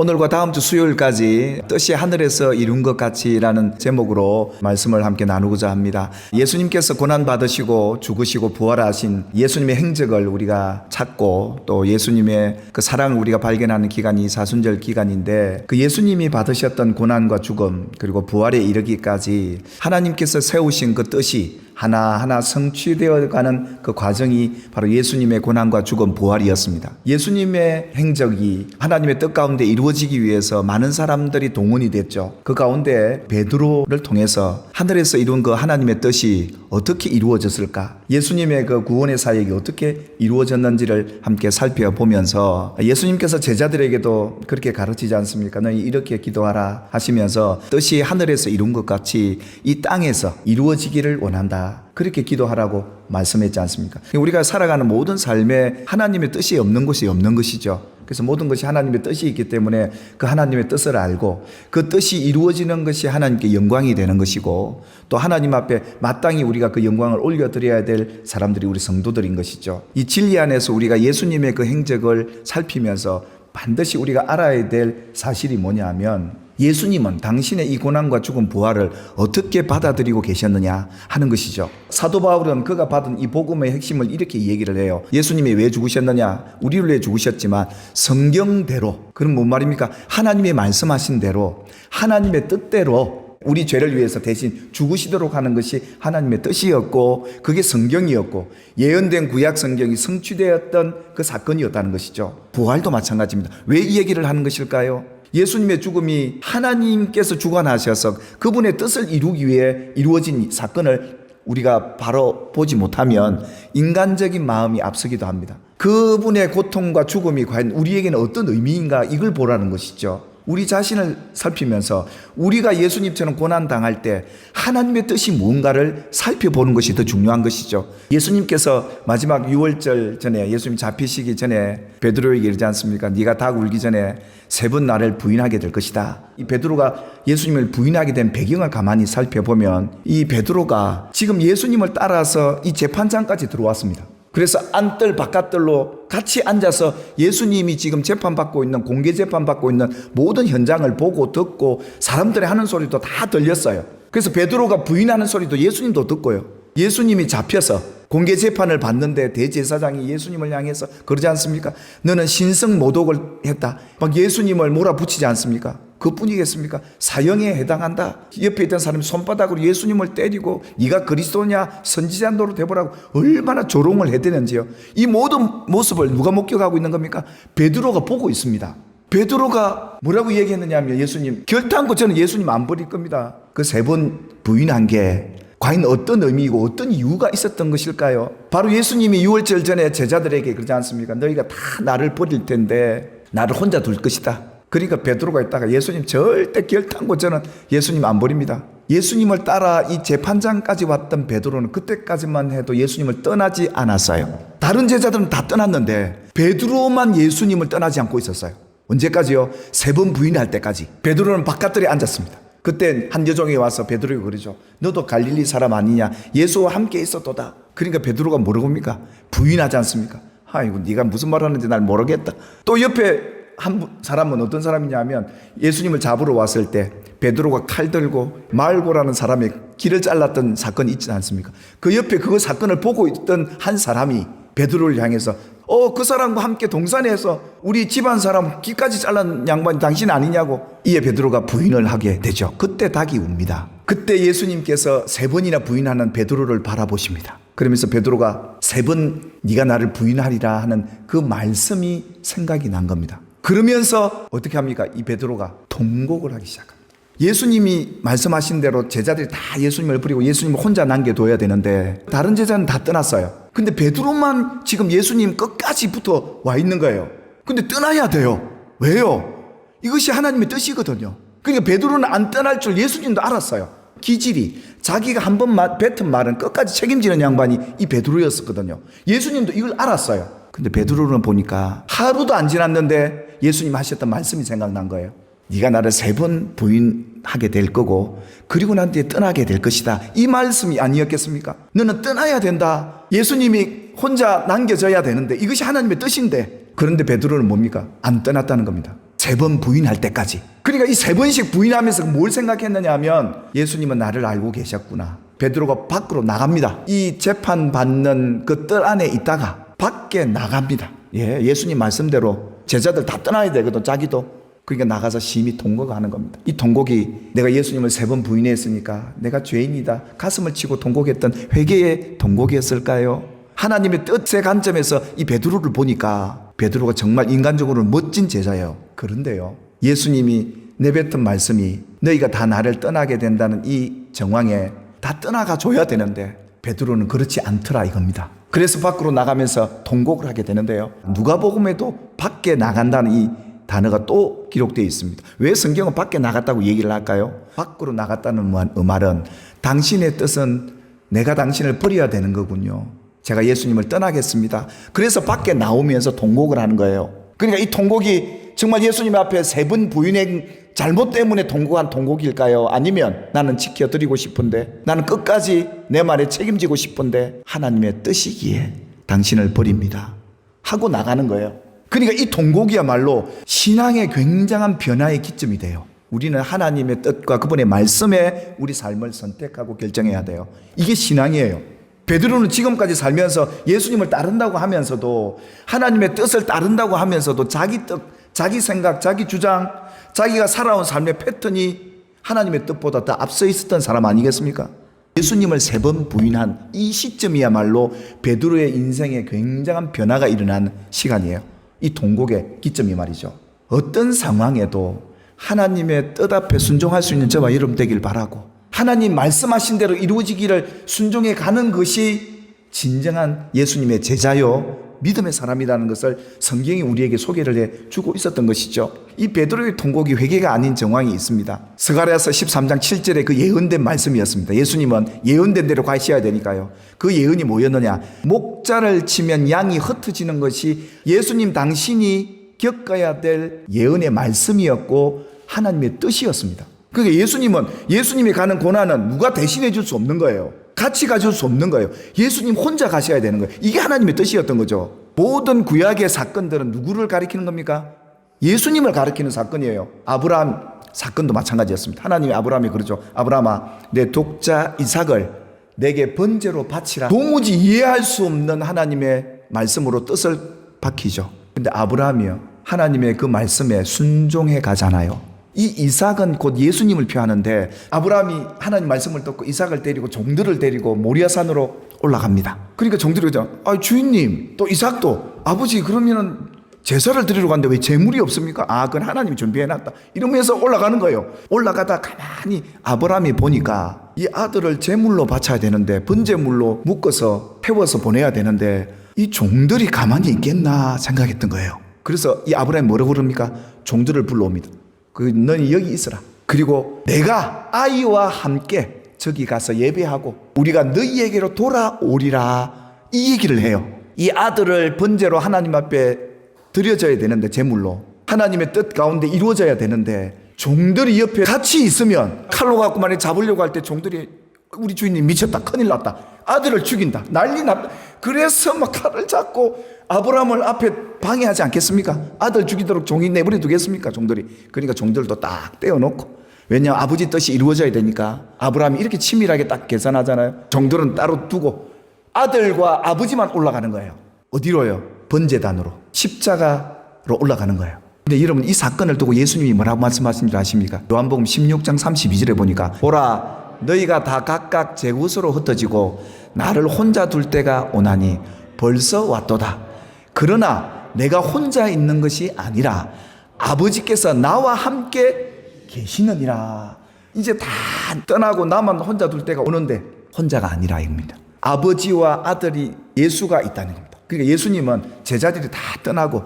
오늘과 다음 주 수요일까지 뜻이 하늘에서 이룬 것 같이라는 제목으로 말씀을 함께 나누고자 합니다. 예수님께서 고난받으시고 죽으시고 부활하신 예수님의 행적을 우리가 찾고 또 예수님의 그 사랑을 우리가 발견하는 기간이 사순절 기간인데, 그 예수님이 받으셨던 고난과 죽음 그리고 부활에 이르기까지 하나님께서 세우신 그 뜻이 하나하나 성취되어 가는 그 과정이 바로 예수님의 고난과 죽음 부활이었습니다. 예수님의 행적이 하나님의 뜻 가운데 이루어지기 위해서 많은 사람들이 동원이 됐죠. 그 가운데 베드로를 통해서 하늘에서 이룬 그 하나님의 뜻이 어떻게 이루어졌을까? 예수님의 그 구원의 사역이 어떻게 이루어졌는지를 함께 살펴보면서, 예수님께서 제자들에게도 그렇게 가르치지 않습니까? 너희 이렇게 기도하라 하시면서 뜻이 하늘에서 이룬 것 같이 이 땅에서 이루어지기를 원한다, 그렇게 기도하라고 말씀했지 않습니까? 우리가 살아가는 모든 삶에 하나님의 뜻이 없는 것이 없는 것이죠. 그래서 모든 것이 하나님의 뜻이 있기 때문에 그 하나님의 뜻을 알고 그 뜻이 이루어지는 것이 하나님께 영광이 되는 것이고, 또 하나님 앞에 마땅히 우리가 그 영광을 올려드려야 될 사람들이 우리 성도들인 것이죠. 이 진리 안에서 우리가 예수님의 그 행적을 살피면서 반드시 우리가 알아야 될 사실이 뭐냐 하면, 예수님은 당신의 이 고난과 죽음 부활을 어떻게 받아들이고 계셨느냐 하는 것이죠. 사도 바울은 그가 받은 이 복음의 핵심을 이렇게 얘기를 해요. 예수님이 왜 죽으셨느냐? 우리를 위해 죽으셨지만 성경대로, 그럼 뭔 말입니까? 하나님이 말씀하신 대로, 하나님의 뜻대로 우리 죄를 위해서 대신 죽으시도록 하는 것이 하나님의 뜻이었고, 그게 성경이었고 예언된 구약 성경이 성취되었던 그 사건이었다는 것이죠. 부활도 마찬가지입니다. 왜 이 얘기를 하는 것일까요? 예수님의 죽음이 하나님께서 주관하셔서 그분의 뜻을 이루기 위해 이루어진 사건을 우리가 바로 보지 못하면 인간적인 마음이 앞서기도 합니다. 그분의 고통과 죽음이 과연 우리에게는 어떤 의미인가, 이걸 보라는 것이죠. 우리 자신을 살피면서 우리가 예수님처럼 고난당할 때 하나님의 뜻이 무언가를 살펴보는 것이 더 중요한 것이죠. 예수님께서 마지막 유월절 전에, 예수님 잡히시기 전에 베드로에게 이르지 않습니까? 네가 닭 울기 전에 3번 나를 부인하게 될 것이다. 이 베드로가 예수님을 부인하게 된 배경을 가만히 살펴보면, 이 베드로가 지금 예수님을 따라서 이 재판장까지 들어왔습니다. 그래서 안뜰 바깥뜰로 같이 앉아서 예수님이 지금 재판받고 있는, 공개 재판받고 있는 모든 현장을 보고 듣고 사람들이 하는 소리도 다 들렸어요. 그래서 베드로가 부인하는 소리도 예수님도 듣고요. 예수님이 잡혀서 공개 재판을 받는데 대제사장이 예수님을 향해서 그러지 않습니까? 너는 신성 모독을 했다, 막 예수님을 몰아붙이지 않습니까? 그뿐이겠습니까? 사형에 해당한다. 옆에 있던 사람이 손바닥으로 예수님을 때리고 네가 그리스도냐, 선지자 노릇 해보라고 얼마나 조롱을 해대는지요. 이 모든 모습을 누가 목격하고 있는 겁니까? 베드로가 보고 있습니다. 베드로가 뭐라고 얘기했느냐 하면, 예수님 결단코 저는 예수님 안 버릴 겁니다. 그 3번 부인한 게 과연 어떤 의미이고 어떤 이유가 있었던 것일까요? 바로 예수님이 유월절 전에 제자들에게 그러지 않습니까? 너희가 다 나를 버릴 텐데 나를 혼자 둘 것이다. 그러니까 베드로가 있다가 예수님 절대 결단코 저는 예수님 안 버립니다. 예수님을 따라 이 재판장까지 왔던 베드로는 그때까지만 해도 예수님을 떠나지 않았어요. 다른 제자들은 다 떠났는데 베드로만 예수님을 떠나지 않고 있었어요. 언제까지요? 3번 부인할 때까지. 베드로는 바깥들에 앉았습니다. 그때 한 여종이 와서 베드로에게 그러죠. 너도 갈릴리 사람 아니냐? 예수와 함께 있었도다. 그러니까 베드로가 뭐라고 합니까? 부인하지 않습니까? 아이고, 네가 무슨 말 하는지 날 모르겠다. 또 옆에 한 사람은 어떤 사람이냐 하면, 예수님을 잡으러 왔을 때 베드로가 칼 들고 말고라는 사람의 귀를 잘랐던 사건이 있지 않습니까? 그 옆에 그 사건을 보고 있던 한 사람이 베드로를 향해서 그 사람과 함께 동산에서 우리 집안 사람 귀까지 잘란 양반이 당신 아니냐고, 이에 베드로가 부인을 하게 되죠. 그때 닭이 웁니다. 그때 예수님께서 3번이나 부인하는 베드로를 바라보십니다. 그러면서 베드로가 3번 네가 나를 부인하리라 하는 그 말씀이 생각이 난 겁니다. 그러면서 어떻게 합니까? 이 베드로가 통곡을 하기 시작합니다. 예수님이 말씀하신 대로 제자들이 다 예수님을 버리고 예수님을 혼자 남겨둬야 되는데 다른 제자는 다 떠났어요. 근데 베드로만 지금 예수님 끝까지 붙어 와 있는 거예요. 근데 떠나야 돼요. 왜요? 이것이 하나님의 뜻이거든요. 그러니까 베드로는 안 떠날 줄 예수님도 알았어요. 기질이, 자기가 한 번 뱉은 말은 끝까지 책임지는 양반이 이 베드로였었거든요. 예수님도 이걸 알았어요. 근데 베드로는 보니까 하루도 안 지났는데 예수님 하셨던 말씀이 생각난 거예요. 네가 나를 3번 부인하게 될 거고 그리고 난 뒤에 떠나게 될 것이다. 이 말씀이 아니었겠습니까? 너는 떠나야 된다. 예수님이 혼자 남겨져야 되는데 이것이 하나님의 뜻인데, 그런데 베드로는 뭡니까? 안 떠났다는 겁니다. 3번 부인할 때까지. 그러니까 이 3번씩 부인하면서 뭘 생각했느냐 하면 예수님은 나를 알고 계셨구나. 베드로가 밖으로 나갑니다. 이 재판받는 그 뜰 안에 있다가 밖에 나갑니다. 예수님 말씀대로 제자들 다 떠나야 되거든, 자기도. 그러니까 나가서 심히 통곡하는 겁니다. 이 통곡이 내가 예수님을 3번 부인했으니까 내가 죄인이다, 가슴을 치고 통곡했던 회개의 통곡이었을까요? 하나님의 뜻의 관점에서 이 베드로를 보니까 베드로가 정말 인간적으로 멋진 제자예요. 그런데요, 예수님이 내뱉은 말씀이 너희가 다 나를 떠나게 된다는 이 정황에 다 떠나가 줘야 되는데 베드로는 그렇지 않더라 이겁니다. 그래서 밖으로 나가면서 통곡을 하게 되는데요, 누가복음에도 밖에 나간다는 이 단어가 또 기록되어 있습니다. 왜 성경은 밖에 나갔다고 얘기를 할까요? 밖으로 나갔다는 말은 당신의 뜻은 내가 당신을 버려야 되는 거군요. 제가 예수님을 떠나겠습니다. 그래서 밖에 나오면서 통곡을 하는 거예요. 그러니까 이 통곡이 정말 예수님 앞에 3번 부인의 잘못 때문에 통곡한 통곡일까요? 아니면 나는 지켜드리고 싶은데, 나는 끝까지 내 말에 책임지고 싶은데 하나님의 뜻이기에 당신을 버립니다 하고 나가는 거예요. 그러니까 이 통곡이야말로 신앙의 굉장한 변화의 기점이 돼요. 우리는 하나님의 뜻과 그분의 말씀에 우리 삶을 선택하고 결정해야 돼요. 이게 신앙이에요. 베드로는 지금까지 살면서 예수님을 따른다고 하면서도, 하나님의 뜻을 따른다고 하면서도 자기 뜻, 자기 생각, 자기 주장, 자기가 살아온 삶의 패턴이 하나님의 뜻보다 더 앞서 있었던 사람 아니겠습니까? 예수님을 3번 부인한 이 시점이야말로 베드로의 인생에 굉장한 변화가 일어난 시간이에요. 이 통곡의 기점이 말이죠. 어떤 상황에도 하나님의 뜻 앞에 순종할 수 있는 저와 여러분 되길 바라고, 하나님 말씀하신 대로 이루어지기를 순종해 가는 것이 진정한 예수님의 제자요 믿음의 사람이라는 것을 성경이 우리에게 소개를 해주고 있었던 것이죠. 이 베드로의 통곡이 회개가 아닌 정황이 있습니다. 스가랴서 13장 7절에 그 예언된 말씀이었습니다. 예수님은 예언된 대로 가셔야 되니까요. 그 예언이 뭐였느냐, 목자를 치면 양이 흩어지는 것이 예수님 당신이 겪어야 될 예언의 말씀이었고 하나님의 뜻이었습니다. 그러니까 예수님은, 예수님이 가는 고난은 누가 대신해 줄 수 없는 거예요. 같이 가줄 수 없는 거예요. 예수님 혼자 가셔야 되는 거예요. 이게 하나님의 뜻이었던 거죠. 모든 구약의 사건들은 누구를 가리키는 겁니까? 예수님을 가리키는 사건이에요. 아브라함 사건도 마찬가지였습니다. 하나님이 아브라함이 그러죠. 아브라함아, 내 독자 이삭을 내게 번제로 바치라. 도무지 이해할 수 없는 하나님의 말씀으로 뜻을 밝히죠. 근데 아브라함이요, 하나님의 그 말씀에 순종해 가잖아요. 이 이삭은 곧 예수님을 표하는데, 아브라함이 하나님 말씀을 듣고 이삭을 데리고 종들을 데리고 모리아산으로 올라갑니다. 그러니까 종들이 그러죠. 주인님, 또 이삭도 아버지 그러면은 제사를 드리러 갔는데 왜 제물이 없습니까? 그건 하나님이 준비해놨다 이러면서 올라가는 거예요. 올라가다 가만히 아브라함이 보니까 이 아들을 제물로 바쳐야 되는데, 번제물로 묶어서 태워서 보내야 되는데 이 종들이 가만히 있겠나 생각했던 거예요. 그래서 이 아브라함이 뭐라고 그럽니까? 종들을 불러옵니다. 너는 여기 있어라. 그리고 내가 아이와 함께 저기 가서 예배하고 우리가 너희에게로 돌아오리라, 이 얘기를 해요. 이 아들을 번제로 하나님 앞에 드려져야 되는데, 제물로 하나님의 뜻 가운데 이루어져야 되는데, 종들이 옆에 같이 있으면 칼로 갖고 만약 잡으려고 할 때 종들이 우리 주인님 미쳤다, 큰일 났다, 아들을 죽인다, 난리 났다. 그래서 막 칼을 잡고 아브라함을 앞에 방해하지 않겠습니까? 아들 죽이도록 종이 내버려 두겠습니까? 종들이. 그러니까 종들도 딱 떼어놓고, 왜냐하면 아버지 뜻이 이루어져야 되니까 아브라함이 이렇게 치밀하게 딱 계산하잖아요. 종들은 따로 두고 아들과 아버지만 올라가는 거예요. 어디로요? 번제단으로, 십자가로 올라가는 거예요. 근데 여러분, 이 사건을 두고 예수님이 뭐라고 말씀하신 줄 아십니까? 요한복음 16장 32절에 보니까, 보라, 너희가 다 각각 제 곳으로 흩어지고 나를 혼자 둘 때가 오나니 벌써 왔도다. 그러나 내가 혼자 있는 것이 아니라 아버지께서 나와 함께 계시느니라. 이제 다 떠나고 나만 혼자 둘 때가 오는데 혼자가 아니라 입니다. 아버지와 아들이 예수가 있다는 겁니다. 그러니까 예수님은 제자들이 다 떠나고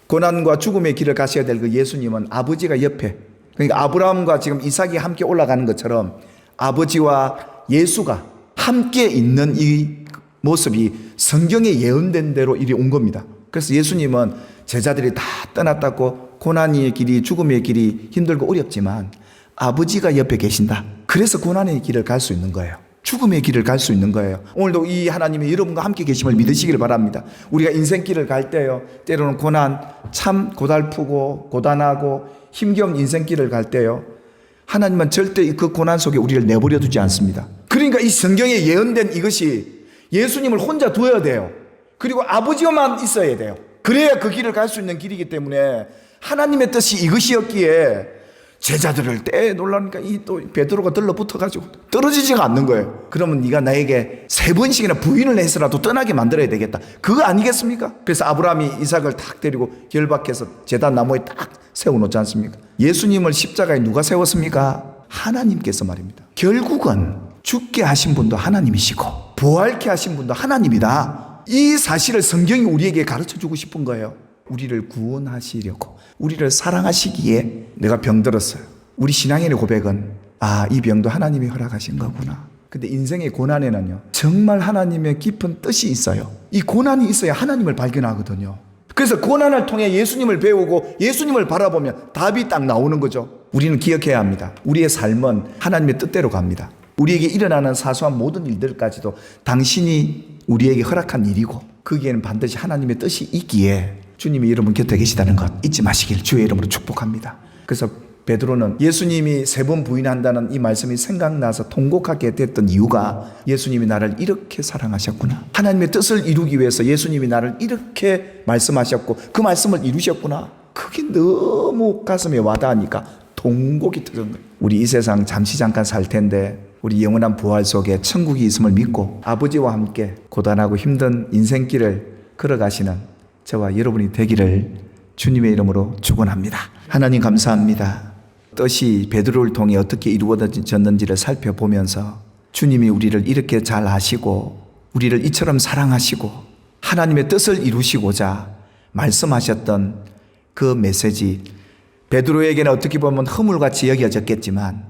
고난과 죽음의 길을 가셔야 될 그 예수님은 아버지가 옆에, 그러니까 아브라함과 지금 이삭이 함께 올라가는 것처럼 아버지와 예수가 함께 있는 이 모습이 성경에 예언된 대로 이리 온 겁니다. 그래서 예수님은 제자들이 다 떠났다고 고난의 길이, 죽음의 길이 힘들고 어렵지만 아버지가 옆에 계신다. 그래서 고난의 길을 갈 수 있는 거예요. 죽음의 길을 갈 수 있는 거예요. 오늘도 이 하나님이 여러분과 함께 계심을 믿으시길 바랍니다. 우리가 인생길을 갈 때요, 때로는 고난, 참 고달프고 고단하고 힘겨운 인생길을 갈 때요, 하나님은 절대 그 고난 속에 우리를 내버려 두지 않습니다. 그러니까 이 성경에 예언된 이것이 예수님을 혼자 두어야 돼요. 그리고 아버지와만 있어야 돼요. 그래야 그 길을 갈 수 있는 길이기 때문에 하나님의 뜻이 이것이었기에 제자들을 떼놓으려니까 이 또 베드로가 들러붙어가지고 떨어지지가 않는 거예요. 그러면 네가 나에게 3번씩이나 부인을 해서라도 떠나게 만들어야 되겠다, 그거 아니겠습니까? 그래서 아브라함이 이삭을 딱 데리고 결박해서 제단 나무에 딱 세워놓지 않습니까? 예수님을 십자가에 누가 세웠습니까? 하나님께서 말입니다. 결국은 죽게 하신 분도 하나님이시고 부활케 하신 분도 하나님이다, 이 사실을 성경이 우리에게 가르쳐주고 싶은 거예요. 우리를 구원하시려고, 우리를 사랑하시기에 내가 병들었어요. 우리 신앙인의 고백은 이 병도 하나님이 허락하신 거구나. 근데 인생의 고난에는요, 정말 하나님의 깊은 뜻이 있어요. 이 고난이 있어야 하나님을 발견하거든요. 그래서 고난을 통해 예수님을 배우고 예수님을 바라보면 답이 딱 나오는 거죠. 우리는 기억해야 합니다. 우리의 삶은 하나님의 뜻대로 갑니다. 우리에게 일어나는 사소한 모든 일들까지도 당신이 우리에게 허락한 일이고 거기에는 반드시 하나님의 뜻이 있기에 주님이 여러분 곁에 계시다는 것 잊지 마시길 주의 이름으로 축복합니다. 그래서 베드로는 예수님이 3번 부인한다는 이 말씀이 생각나서 통곡하게 됐던 이유가 예수님이 나를 이렇게 사랑하셨구나, 하나님의 뜻을 이루기 위해서 예수님이 나를 이렇게 말씀하셨고 그 말씀을 이루셨구나, 그게 너무 가슴에 와닿으니까 통곡이 터졌는 거예요. 우리 이 세상 잠시 잠깐 살 텐데 우리 영원한 부활 속에 천국이 있음을 믿고 아버지와 함께 고단하고 힘든 인생길을 걸어가시는 저와 여러분이 되기를 주님의 이름으로 축원합니다. 하나님 감사합니다. 뜻이 베드로를 통해 어떻게 이루어졌는지를 살펴보면서 주님이 우리를 이렇게 잘 아시고 우리를 이처럼 사랑하시고 하나님의 뜻을 이루시고자 말씀하셨던 그 메시지, 베드로에게는 어떻게 보면 허물같이 여겨졌겠지만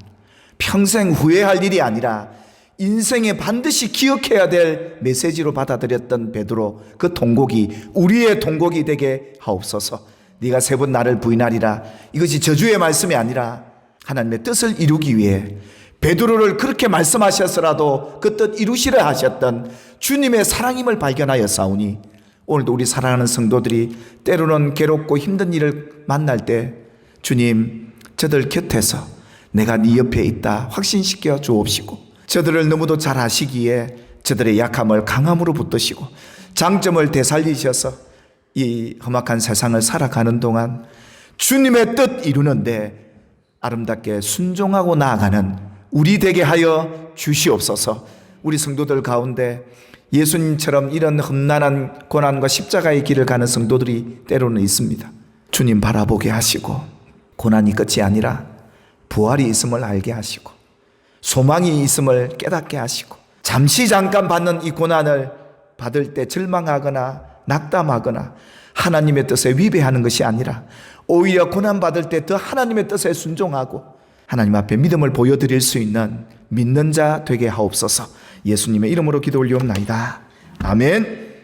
평생 후회할 일이 아니라 인생에 반드시 기억해야 될 메시지로 받아들였던 베드로, 그 통곡이 우리의 통곡이 되게 하옵소서. 네가 3번 나를 부인하리라, 이것이 저주의 말씀이 아니라 하나님의 뜻을 이루기 위해 베드로를 그렇게 말씀하셨으라도 그 뜻 이루시려 하셨던 주님의 사랑임을 발견하여 싸우니 오늘도 우리 사랑하는 성도들이 때로는 괴롭고 힘든 일을 만날 때 주님, 저들 곁에서 내가 네 옆에 있다 확신시켜 주옵시고 저들을 너무도 잘 아시기에 저들의 약함을 강함으로 붙드시고 장점을 되살리셔서 이 험악한 세상을 살아가는 동안 주님의 뜻 이루는데 아름답게 순종하고 나아가는 우리 되게 하여 주시옵소서. 우리 성도들 가운데 예수님처럼 이런 험난한 고난과 십자가의 길을 가는 성도들이 때로는 있습니다. 주님 바라보게 하시고 고난이 끝이 아니라 부활이 있음을 알게 하시고 소망이 있음을 깨닫게 하시고 잠시 잠깐 받는 이 고난을 받을 때 절망하거나 낙담하거나 하나님의 뜻에 위배하는 것이 아니라 오히려 고난받을 때 더 하나님의 뜻에 순종하고 하나님 앞에 믿음을 보여드릴 수 있는 믿는 자 되게 하옵소서. 예수님의 이름으로 기도 올리옵나이다. 아멘.